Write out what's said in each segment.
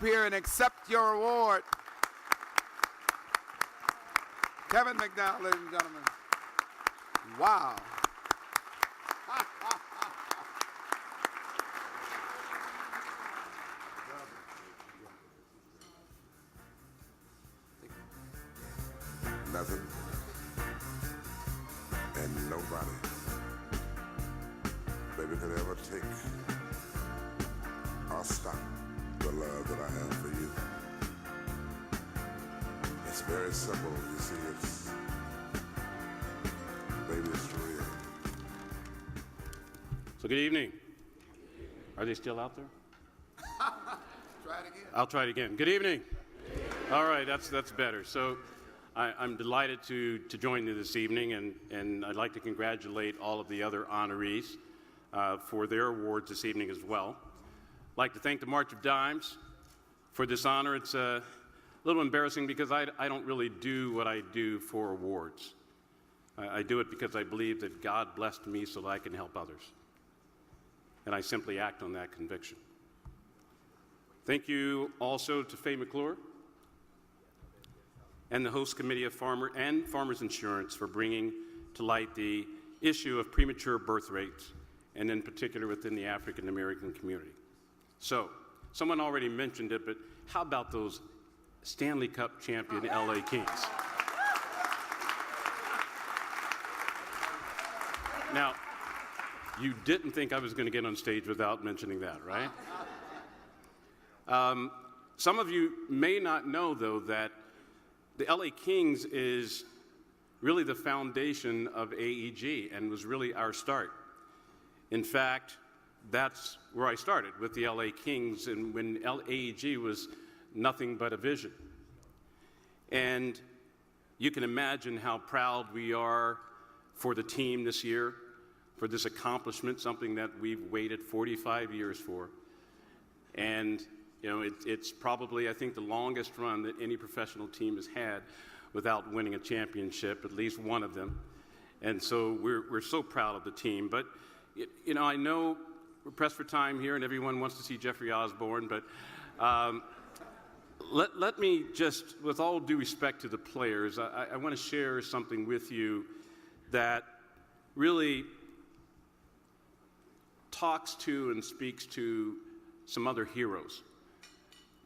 here and accept your award. Kevin McDowell, ladies and gentlemen. Wow. Nothing and nobody, baby, could ever take or stop the love that I have for you. It's very simple, you see, baby, it's real. So good evening. Are they still out there? Try it again. I'll try it again. Good evening. All right, that's better. So I'm delighted to join you this evening, and I'd like to congratulate all of the other honorees for their awards this evening as well. I'd like to thank the March of Dimes for this honor. It's a little embarrassing because I don't really do what I do for awards. I do it because I believe that God blessed me so that I can help others. And I simply act on that conviction. Thank you also to Faye McClure and the host committee of Farmers Insurance for bringing to light the issue of premature birth rates, and in particular within the African American community. So, someone already mentioned it, but how about those Stanley Cup champion LA Kings? Now, you didn't think I was going to get on stage without mentioning that, right? Some of you may not know, though, that the LA Kings is really the foundation of AEG and was really our start. In fact, that's where I started, with the LA Kings, and when AEG was nothing but a vision. And you can imagine how proud we are for the team this year, for this accomplishment, something that we've waited 45 years for. And you know, it's probably, I think, the longest run that any professional team has had without winning a championship, at least one of them. And so we're so proud of the team. But, you know, I know we're pressed for time here and everyone wants to see Jeffrey Osborne, but let me just, with all due respect to the players, I want to share something with you that really talks to and speaks to some other heroes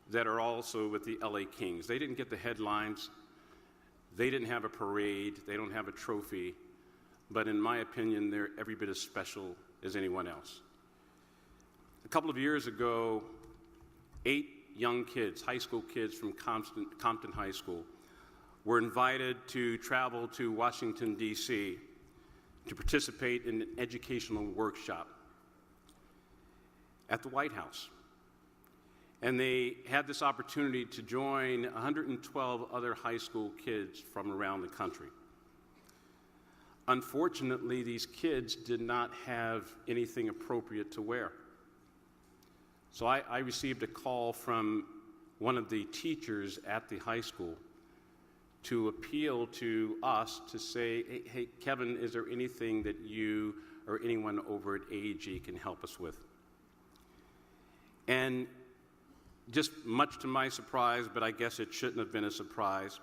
that are also with the LA Kings. They didn't get the headlines. They didn't have a parade. They don't have a trophy. But in my opinion, they're every bit as special as anyone else. A couple of years ago, 8 young kids, high school kids from Compton High School, were invited to travel to Washington, D.C. to participate in an educational workshop at the White House. And they had this opportunity to join 112 other high school kids from around the country. Unfortunately, these kids did not have anything appropriate to wear. So I received a call from one of the teachers at the high school to appeal to us to say, hey, Kevin, is there anything that you or anyone over at AEG can help us with? And just much to my surprise, but I guess it shouldn't have been a surprise,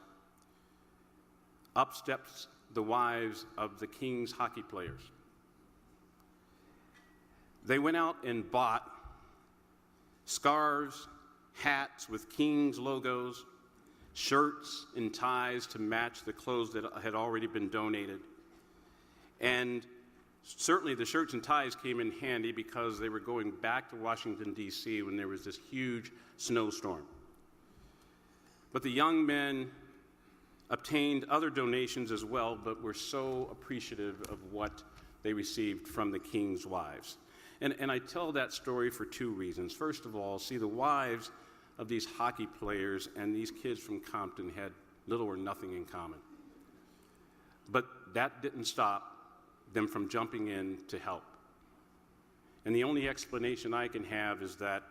up steps the wives of the Kings hockey players. They went out and bought scarves, hats with Kings logos, shirts and ties to match the clothes that had already been donated. And certainly the shirts and ties came in handy because they were going back to Washington, D.C. when there was this huge snowstorm. But the young men obtained other donations as well, but were so appreciative of what they received from the King's wives. And I tell that story for 2 reasons. First of all, see, the wives of these hockey players and these kids from Compton had little or nothing in common. But that didn't stop them from jumping in to help. And the only explanation I can have is that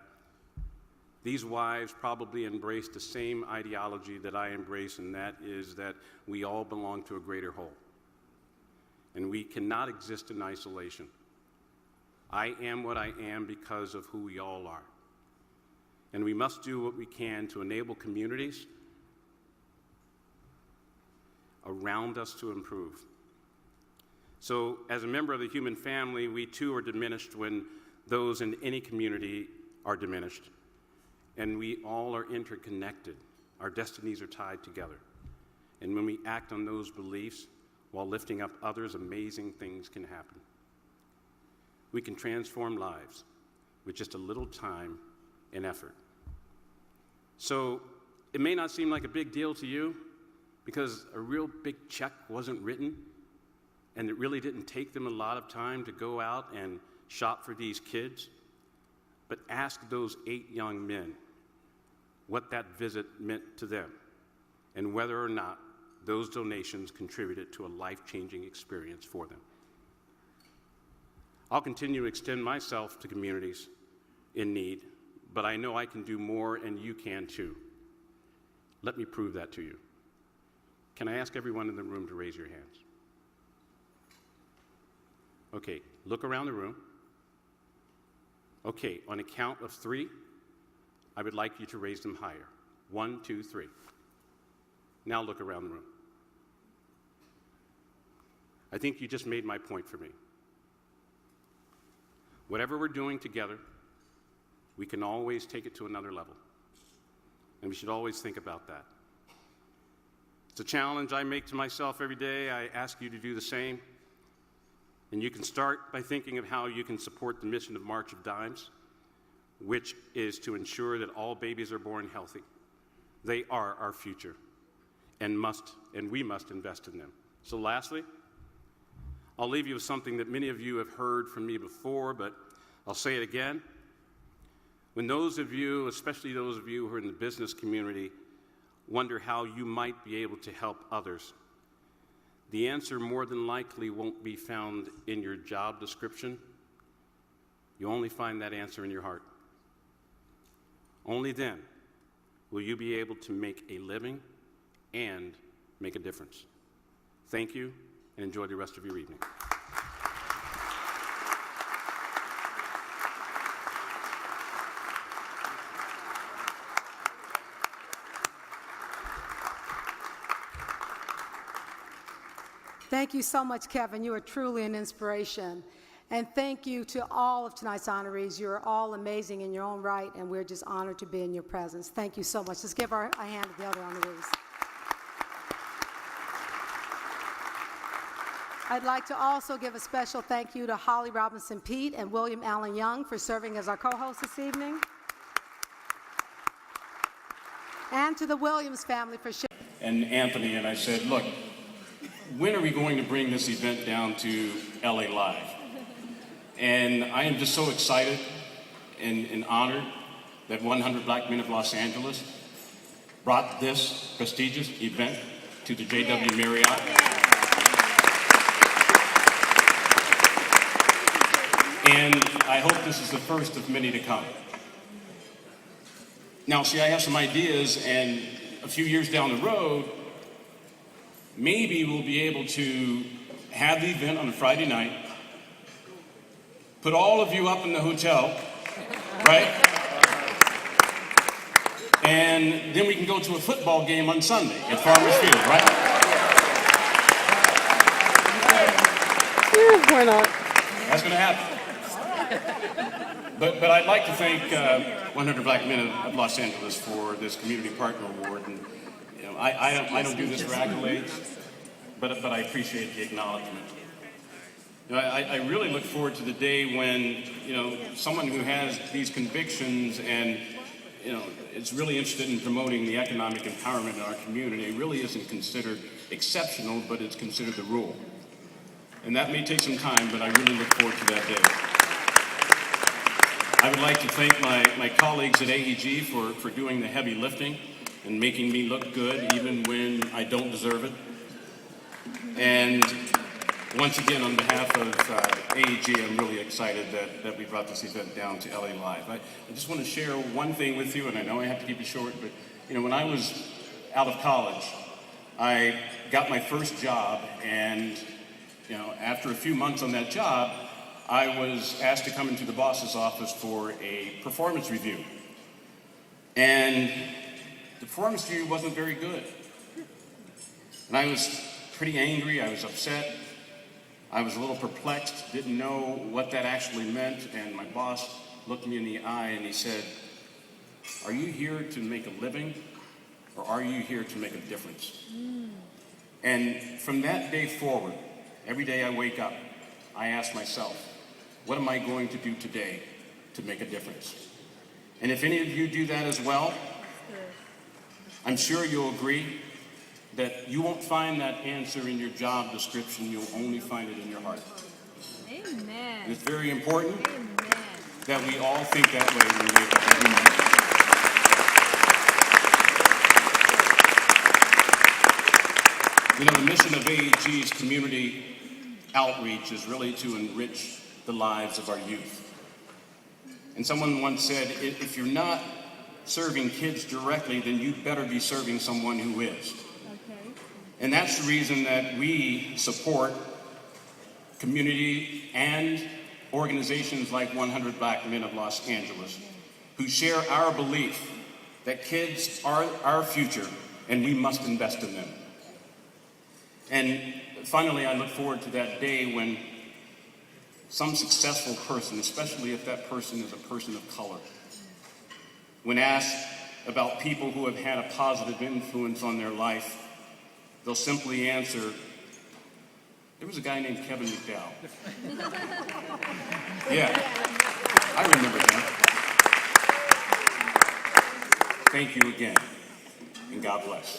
these wives probably embraced the same ideology that I embrace, and that is that we all belong to a greater whole. And we cannot exist in isolation. I am what I am because of who we all are. and we must do what we can to enable communities around us to improve. So, as a member of the human family, we too are diminished when those in any community are diminished. And we all are interconnected. Our destinies are tied together. And when we act on those beliefs while lifting up others, amazing things can happen. We can transform lives with just a little time and effort. So, it may not seem like a big deal to you because a real big check wasn't written, and it really didn't take them a lot of time to go out and shop for these kids. But ask those 8 young men what that visit meant to them and whether or not those donations contributed to a life-changing experience for them. I'll continue to extend myself to communities in need, but I know I can do more, and you can too. Let me prove that to you. Can I ask everyone in the room to raise your hands? Okay, look around the room. Okay, on a count of 3, I would like you to raise them higher. 1, 2, 3. Now look around the room. I think you just made my point for me. Whatever we're doing together, we can always take it to another level. And we should always think about that. It's a challenge I make to myself every day. I ask you to do the same. And you can start by thinking of how you can support the mission of March of Dimes, which is to ensure that all babies are born healthy. They are our future, and we must invest in them. So lastly, I'll leave you with something that many of you have heard from me before, but I'll say it again. When those of you, especially those of you who are in the business community, wonder how you might be able to help others, the answer more than likely won't be found in your job description. You only find that answer in your heart. Only then will you be able to make a living and make a difference. Thank you, and enjoy the rest of your evening. Thank you so much, Kevin. You are truly an inspiration. And thank you to all of tonight's honorees. You are all amazing in your own right, and we're just honored to be in your presence. Thank you so much. Let's give a hand to the other honorees. I'd like to also give a special thank you to Holly Robinson Pete and William Allen Young for serving as our co-hosts this evening. And to the Williams family for sharing. And Anthony, and I said, look, when are we going to bring this event down to LA Live? And I am just so excited and honored that 100 Black Men of Los Angeles brought this prestigious event to the JW Marriott. And I hope this is the first of many to come. Now, see, I have some ideas, and a few years down the road, maybe we'll be able to have the event on a Friday night, put all of you up in the hotel, right? And then we can go to a football game on Sunday at Farmers Field, right? Yeah, why not? That's going to happen. But I'd like to thank 100 Black Men of Los Angeles for this Community Partner Award. And you know, I don't do this for accolades, but I appreciate the acknowledgement. You know, I really look forward to the day when, you know, someone who has these convictions and, you know, is really interested in promoting the economic empowerment in our community really isn't considered exceptional, but it's considered the rule. And that may take some time, but I really look forward to that day. I would like to thank my colleagues at AEG for doing the heavy lifting and making me look good even when I don't deserve it. And once again, on behalf of AEG, I'm really excited that we brought this event down to LA Live. I just want to share one thing with you, and I know I have to keep it short, but you know, when I was out of college, I got my first job, and you know, after a few months on that job, I was asked to come into the boss's office for a performance review. And the performance review wasn't very good. And I was pretty angry, I was upset, I was a little perplexed, didn't know what that actually meant, and my boss looked me in the eye and he said, "Are you here to make a living, or are you here to make a difference?" And from that day forward, every day I wake up, I ask myself, what am I going to do today to make a difference? And if any of you do that as well, I'm sure you'll agree that you won't find that answer in your job description, you'll only find it in your heart. Amen. And it's very important Amen. that we all think that way when we wake up every morning. You know, the mission of AEG's community outreach is really to enrich the lives of our youth. And someone once said, if you're not serving kids directly, then you better be serving someone who is. Okay. And that's the reason that we support community and organizations like 100 Black Men of Los Angeles, who share our belief that kids are our future and we must invest in them. And finally, I look forward to that day when some successful person, especially if that person is a person of color, when asked about people who have had a positive influence on their life, they'll simply answer, "There was a guy named Kevin McDowell." Yeah, I remember him. Thank you again, and God bless.